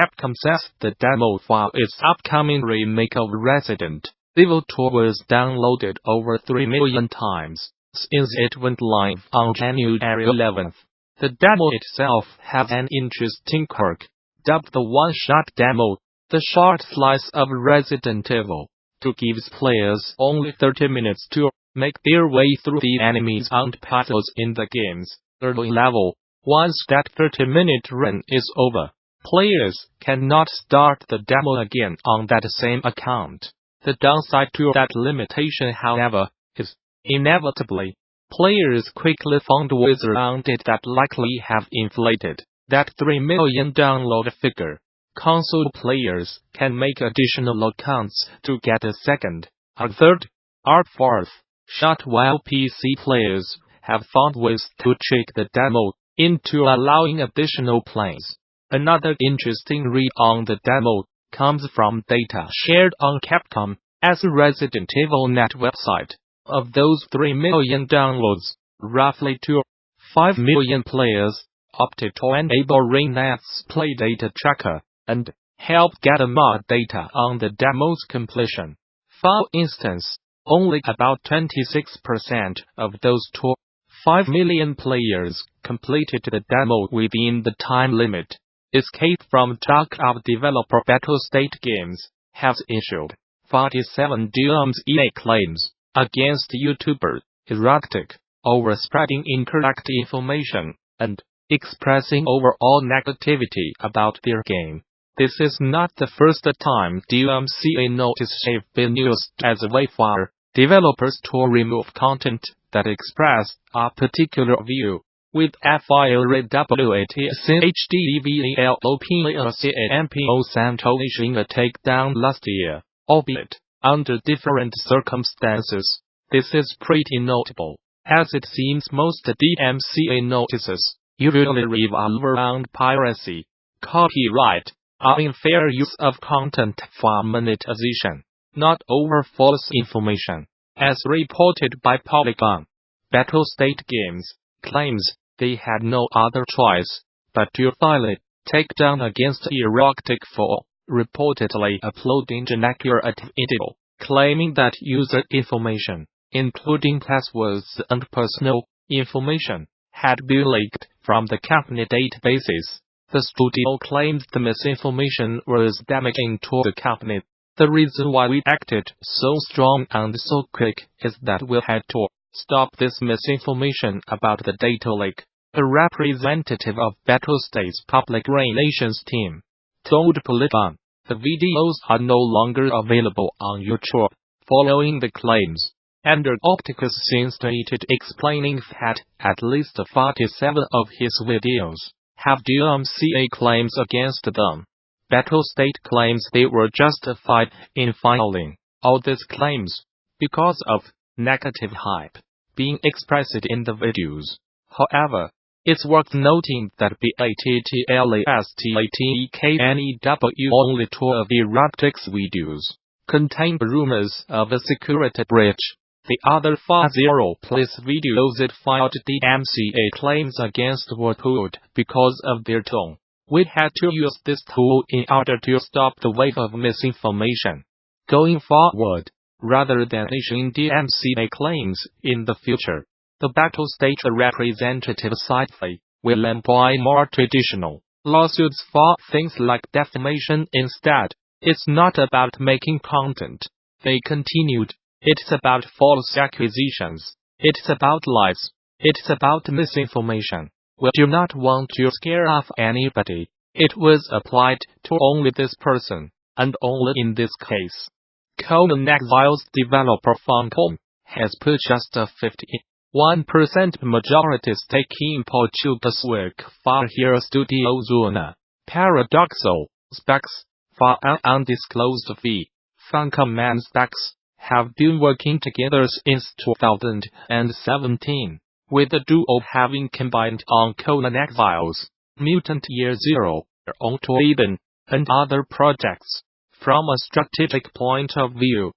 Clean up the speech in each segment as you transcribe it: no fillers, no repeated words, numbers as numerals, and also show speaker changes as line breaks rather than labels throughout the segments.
Capcom says the demo for its upcoming remake of Resident Evil 2 was downloaded over 3 million times since it went live on January 11th. The demo itself has an interesting quirk. Dubbed the one-shot demo, the short slice of Resident Evil 2 gives players only 30 minutes to make their way through the enemies and puzzles in the game's early level. Once that 30-minute run is over, players cannot start the demo again on that same account. The downside to that limitation, however, is, inevitably, players quickly found ways around it that likely have inflated that 3 million download figure. Console players can make additional accounts to get a second, a third, or fourth shot, while PC players have found ways to trick the demo into allowing additional plays. Another interesting read on the demo comes from data shared on Capcom's Resident Evil Net website. Of those 3 million downloads, roughly 2.5 million players opted to enable Ringnet's play data tracker and help gather more data on the demo's completion. For instance, only about 26% of those 2.5 million players completed the demo within the time limit. Escape from Tarkov developer Battlestate Games has issued 47 DMCA claims against YouTuber Erratic over spreading incorrect information and expressing overall negativity about their game. This is not the first time DMCA notices have been used as a way for developers to remove content that expressed a particular view, with FIRAWATSHDEVELOPACAMPO issuing a takedown last year, albeit under different circumstances. This is pretty notable, as it seems most DMCA notices usually revolve around piracy, copyright, or unfair use of content for monetization, not over false information. As reported by Polygon, Battlestate Games claims they had no other choice but to file a takedown against Erratic for reportedly uploading inaccurate video, claiming that user information, including passwords and personal information, had been leaked from the company databases. The studio claimed the misinformation was damaging to the company. The reason why we acted so strong and so quick is that we had to stop this misinformation about the data leak, a representative of Battlestate's public relations team told Polygon. The videos are no longer available on YouTube, following the claims. Ender Opticus since tweeted explaining that at least 47 of his videos have DMCA claims against them. Battlestate claims they were justified in filing all these claims because of negative hype being expressed in the videos. However, it's worth noting that BATTLASTATEKNEW only 2 of Erratic's videos contain rumors of a security breach. The other 40+ videos it filed DMCA claims against were pulled because of their tone. We had to use this tool in order to stop the wave of misinformation. Going forward, rather than issuing DMCA claims in the future, the Battlestate representative slightly will employ more traditional lawsuits for things like defamation instead. It's not about making content, they continued. It's about false accusations. It's about lies. It's about misinformation. We do not want to scare off anybody. It was applied to only this person, and only in this case. Conan Exiles developer Funcom has purchased a 51% majority stake in Portugal's work for Hero Studio Zona. Paradoxal specs for an undisclosed fee. Funcom and Specs have been working together since 2017, with the duo having combined on Conan Exiles, Mutant Year Zero, On to Eden, and other projects. From a strategic point of view,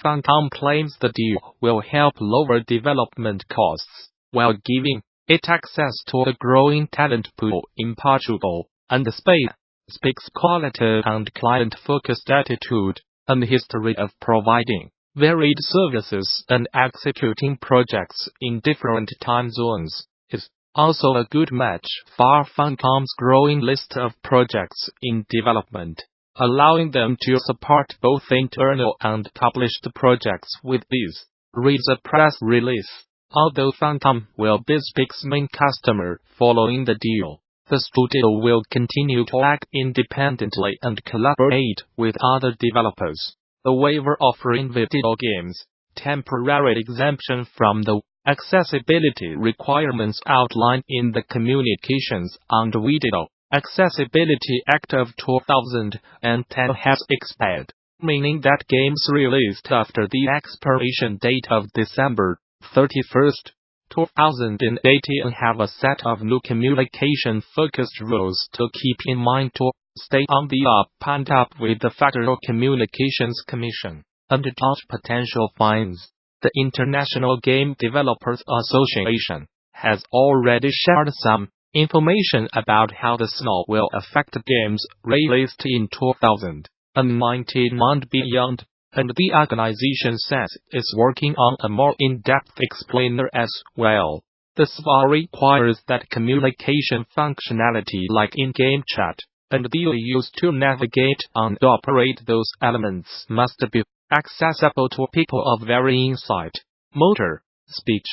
Funcom claims the deal will help lower development costs, while giving it access to a growing talent pool in Portugal and Spain. speaks qualitative and client-focused attitude, and history of providing varied services and executing projects in different time zones, is also a good match for Funcom's growing list of projects in development, allowing them to support both internal and published projects with these. Reads a press release. Although Funcom will be Speak's main customer following the deal, the studio will continue to act independently and collaborate with other developers. The waiver offering video games temporary exemption from the accessibility requirements outlined in the Communications and Video Accessibility Act of 2010 has expired, meaning that games released after the expiration date of December 31, 2018 have a set of new communication-focused rules to keep in mind to stay on the up and up with the Federal Communications Commission and dodge potential fines. The International Game Developers Association has already shared some information about how the snow will affect games released in 2019 and beyond, and the organization says it's working on a more in-depth explainer as well. The SPA requires that communication functionality like in-game chat and the used to navigate and operate those elements must be accessible to people of varying sight, motor, speech,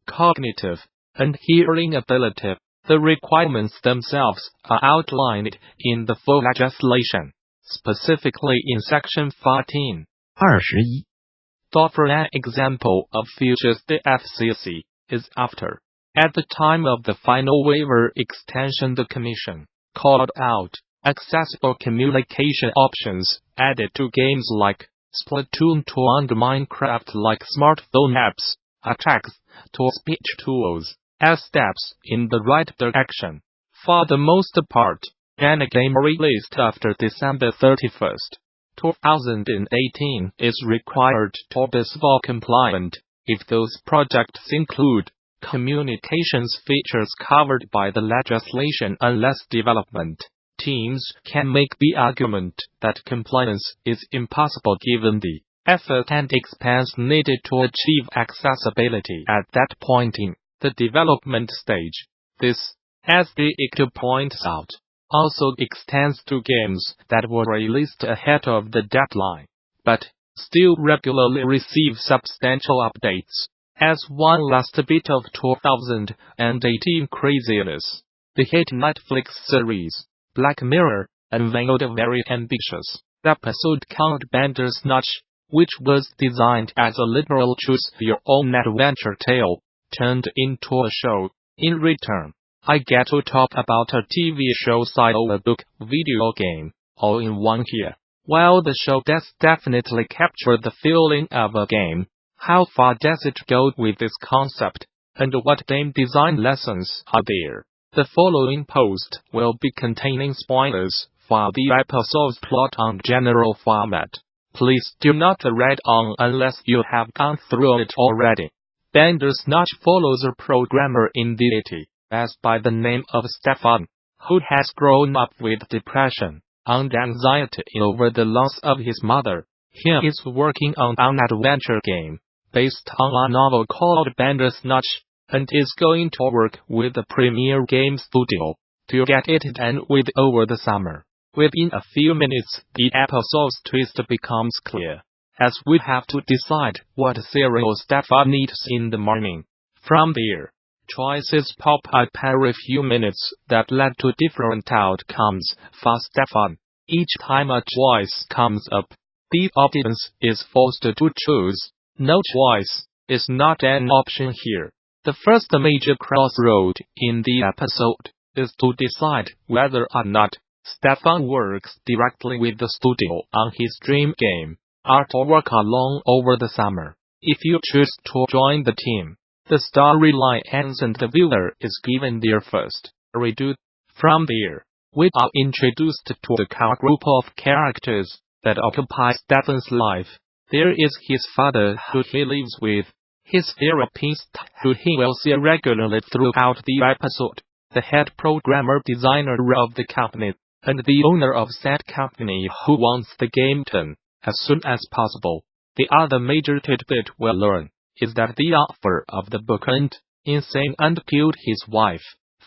cognitive, and hearing ability. The requirements themselves are outlined in the full legislation, specifically in Section 14.
21.
For an example of features the FCC is after, at the time of the final waiver extension, the Commission called out accessible communication options added to games like Splatoon 2 and Minecraft like smartphone apps, attacks to speech tools, as steps in the right direction. For the most part, any game released after December 31, 2018 is required to be SPA compliant if those projects include communications features covered by the legislation, unless development teams can make the argument that compliance is impossible given the effort and expense needed to achieve accessibility at that point in the development stage. This, as the ICTO points out, also extends to games that were released ahead of the deadline, but still regularly receive substantial updates. As one last bit of 2018 craziness, the hit Netflix series Black Mirror unveiled a very ambitious episode called Bandersnatch, which was designed as a literal choose-your-own adventure tale turned into a show. In return, I get to talk about a TV show, a book, video game, all in one here. While the show does definitely capture the feeling of a game, how far does it go with this concept, and what game design lessons are there? The following post will be containing spoilers for the episode's plot and general format. Please do not read on unless you have gone through it already. Bandersnatch follows a programmer in the 80s by the name of Stefan, who has grown up with depression and anxiety over the loss of his mother. He is working on an adventure game based on a novel called Bandersnatch, and is going to work with the Premier Game Studio to get it done with over the summer. Within a few minutes, the episode's twist becomes clear, as we have to decide what cereal Stefan eats in the morning. From there, choices pop up every few minutes that led to different outcomes for Stefan. Each time a choice comes up, the audience is forced to choose. No choice is not an option here. The first major crossroad in the episode is to decide whether or not Stefan works directly with the studio on his dream game, or to work alone over the summer. If you choose to join the team, the storyline ends and the viewer is given their first redo. From there, we are introduced to the core group of characters that occupy Stefan's life. There is his father, who he lives with, his therapist, who he will see regularly throughout the episode, the head programmer designer of the company, and the owner of said company who wants the game done as soon as possible. The other major tidbit we'll learn is that the author of the book went insane and killed his wife,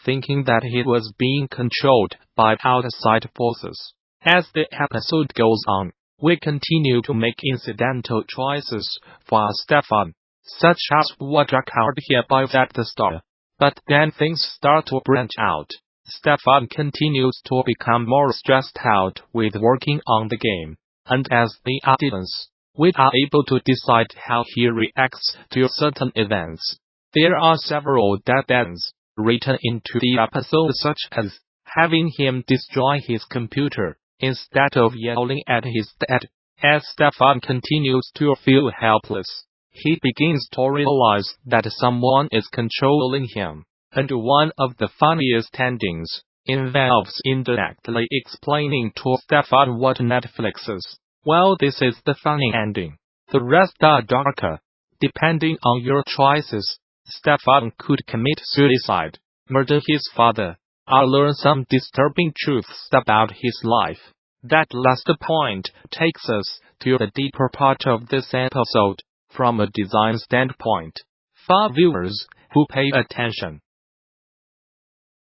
thinking that he was being controlled by outside forces. As the episode goes on, we continue to make incidental choices for Stefan, such as what occurred here by at the start. But then things start to branch out. Stefan continues to become more stressed out with working on the game, and as the audience, we are able to decide how he reacts to certain events. There are several dead ends written into the episode, such as having him destroy his computer instead of yelling at his dad. As Stefan continues to feel helpless, he begins to realize that someone is controlling him, and one of the funniest endings involves indirectly explaining to Stefan what Netflix is. Well, this is the funny ending. The rest are darker. Depending on your choices, Stefan could commit suicide, murder his father, or learn some disturbing truths about his life. That last point takes us to the deeper part of this episode, from a design standpoint. For viewers who pay attention,